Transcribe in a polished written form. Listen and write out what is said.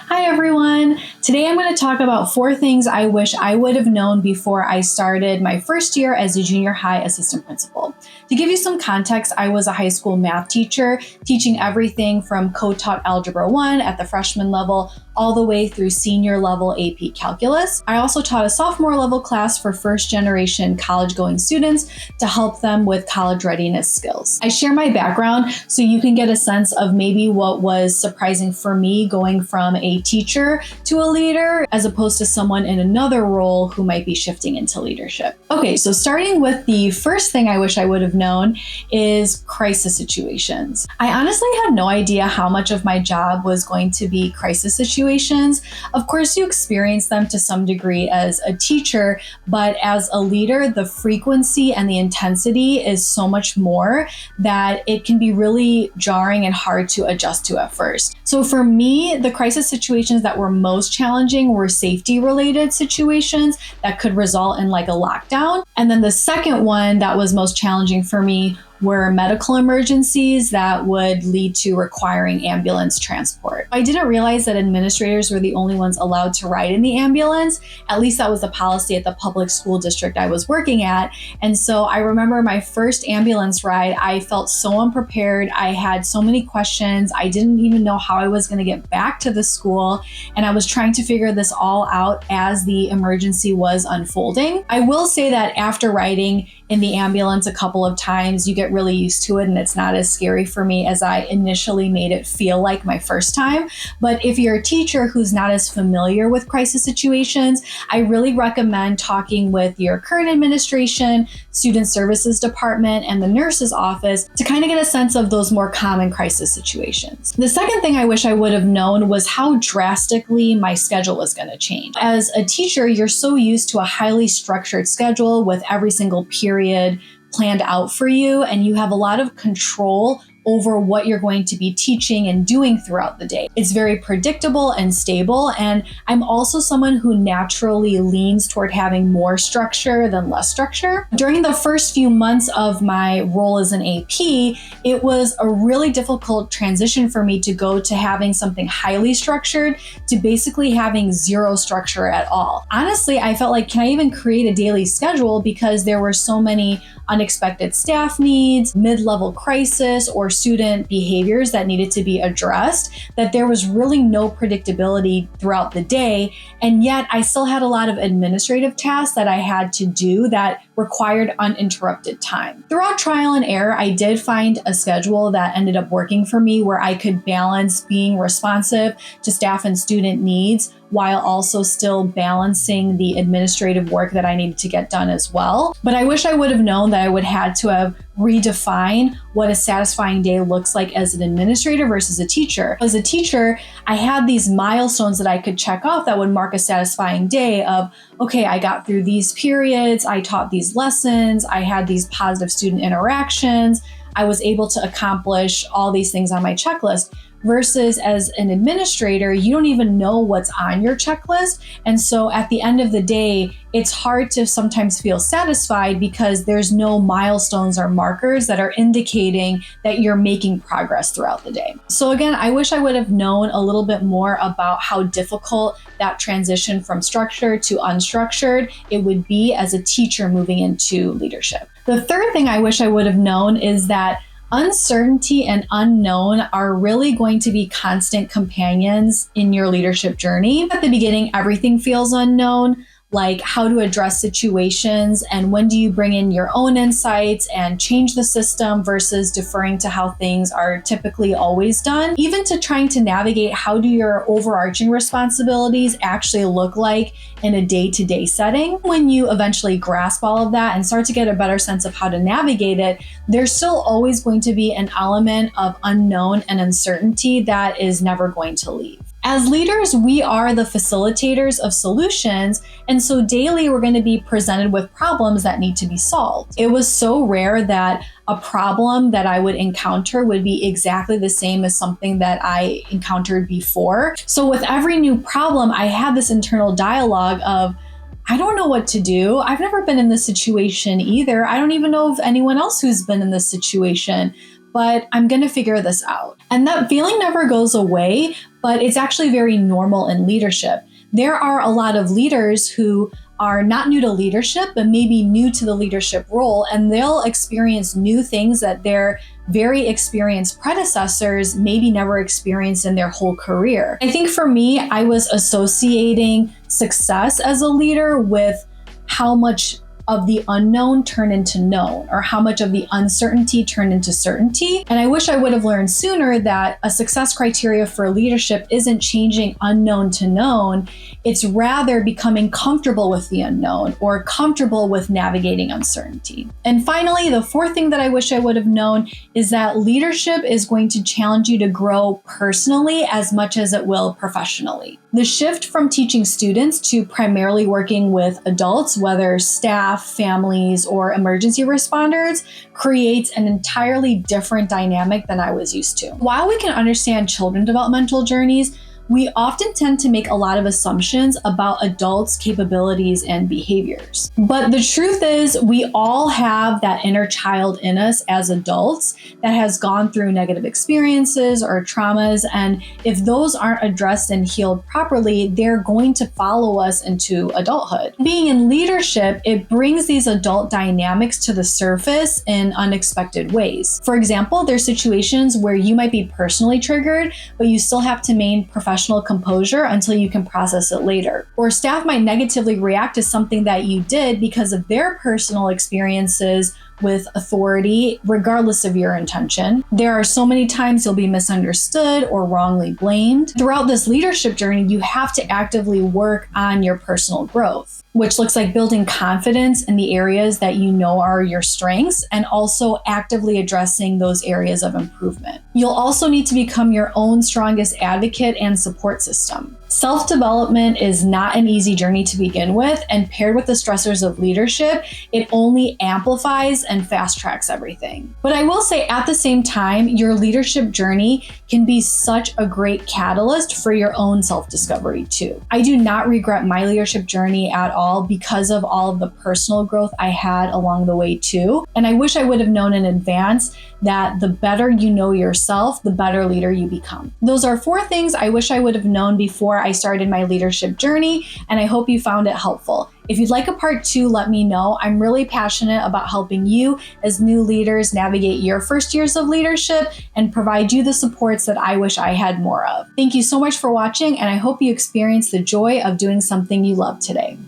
Hi everyone! Today I'm going to talk about 4 things I wish I would have known before I started my first year as a junior high assistant principal. To give you some context, I was a high school math teacher, teaching everything from co-taught Algebra 1 at the freshman level all the way through senior level AP Calculus. I also taught a sophomore level class for first generation college going students to help them with college readiness skills. I share my background so you can get a sense of maybe what was surprising for me going from a teacher to a leader as opposed to someone in another role who might be shifting into leadership. Okay, so starting with the first thing I wish I would have known is crisis situations. I honestly had no idea how much of my job was going to be crisis situations. Of course, you experience them to some degree as a teacher, but as a leader, the frequency and the intensity is so much more that it can be really jarring and hard to adjust to at first. So for me, the crisis situations that were most challenging were safety related situations that could result in like a lockdown. And then the second one that was most challenging for me were medical emergencies that would lead to requiring ambulance transport. I didn't realize that administrators were the only ones allowed to ride in the ambulance. At least that was the policy at the public school district I was working at. And so I remember my first ambulance ride, I felt so unprepared. I had so many questions. I didn't even know how I was going to get back to the school. And I was trying to figure this all out as the emergency was unfolding. I will say that after riding in the ambulance a couple of times, you get really used to it and it's not as scary for me as I initially made it feel like my first time. But if you're a teacher who's not as familiar with crisis situations, I really recommend talking with your current administration, student services department, and the nurse's office to kind of get a sense of those more common crisis situations. The second thing I wish I would have known was how drastically my schedule was going to change. As a teacher, you're so used to a highly structured schedule with every single period planned out for you, and you have a lot of control over what you're going to be teaching and doing throughout the day. It's very predictable and stable, and I'm also someone who naturally leans toward having more structure than less structure. During the first few months of my role as an AP, it was a really difficult transition for me to go to having something highly structured to basically having zero structure at all. Honestly, I felt like, can I even create a daily schedule? Because there were so many unexpected staff needs, mid-level crisis, or student behaviors that needed to be addressed, that there was really no predictability throughout the day. And yet I still had a lot of administrative tasks that I had to do that required uninterrupted time. Throughout trial and error, I did find a schedule that ended up working for me where I could balance being responsive to staff and student needs while also still balancing the administrative work that I needed to get done as well. But I wish I would have known that I would had to have redefined what a satisfying day looks like as an administrator versus a teacher. As a teacher, I had these milestones that I could check off that would mark a satisfying day of, okay, I got through these periods, I taught these lessons, I had these positive student interactions, I was able to accomplish all these things on my checklist. Versus as an administrator, you don't even know what's on your checklist. And so at the end of the day, it's hard to sometimes feel satisfied because there's no milestones or markers that are indicating that you're making progress throughout the day. So again, I wish I would have known a little bit more about how difficult that transition from structured to unstructured it would be as a teacher moving into leadership. The third thing I wish I would have known is that uncertainty and unknown are really going to be constant companions in your leadership journey. At the beginning, everything feels unknown, like how to address situations and when do you bring in your own insights and change the system versus deferring to how things are typically always done, even to trying to navigate how do your overarching responsibilities actually look like in a day-to-day setting. When you eventually grasp all of that and start to get a better sense of how to navigate it, there's still always going to be an element of unknown and uncertainty that is never going to leave. As leaders, we are the facilitators of solutions, and so daily we're going to be presented with problems that need to be solved. It was so rare that a problem that I would encounter would be exactly the same as something that I encountered before. So with every new problem, I had this internal dialogue of, I don't know what to do. I've never been in this situation either. I don't even know of anyone else who's been in this situation, but I'm going to figure this out. And that feeling never goes away, but it's actually very normal in leadership. There are a lot of leaders who are not new to leadership, but maybe new to the leadership role, and they'll experience new things that their very experienced predecessors maybe never experienced in their whole career. I think for me, I was associating success as a leader with how much of the unknown turned into known, or how much of the uncertainty turned into certainty. And I wish I would have learned sooner that a success criteria for leadership isn't changing unknown to known. It's rather becoming comfortable with the unknown, or comfortable with navigating uncertainty. And finally, the fourth thing that I wish I would have known is that leadership is going to challenge you to grow personally as much as it will professionally. The shift from teaching students to primarily working with adults, whether staff, families, or emergency responders, creates an entirely different dynamic than I was used to. While we can understand children's developmental journeys, we often tend to make a lot of assumptions about adults' capabilities and behaviors. But the truth is, we all have that inner child in us as adults that has gone through negative experiences or traumas. And if those aren't addressed and healed properly, they're going to follow us into adulthood. Being in leadership, it brings these adult dynamics to the surface in unexpected ways. For example, there's situations where you might be personally triggered, but you still have to maintain professional composure until you can process it later. Or staff might negatively react to something that you did because of their personal experiences with authority, regardless of your intention. There are so many times you'll be misunderstood or wrongly blamed. Throughout this leadership journey, you have to actively work on your personal growth, which looks like building confidence in the areas that you know are your strengths, and also actively addressing those areas of improvement. You'll also need to become your own strongest advocate and support system. Self-development is not an easy journey to begin with, and paired with the stressors of leadership, it only amplifies and fast tracks everything. But I will say, at the same time, your leadership journey can be such a great catalyst for your own self-discovery too. I do not regret my leadership journey at all because of all of the personal growth I had along the way too. And I wish I would have known in advance that the better you know yourself, the better leader you become. Those are 4 things I wish I would have known before I started my leadership journey, and I hope you found it helpful. If you'd like a part 2, let me know. I'm really passionate about helping you as new leaders navigate your first years of leadership and provide you the supports that I wish I had more of. Thank you so much for watching, and I hope you experience the joy of doing something you love today.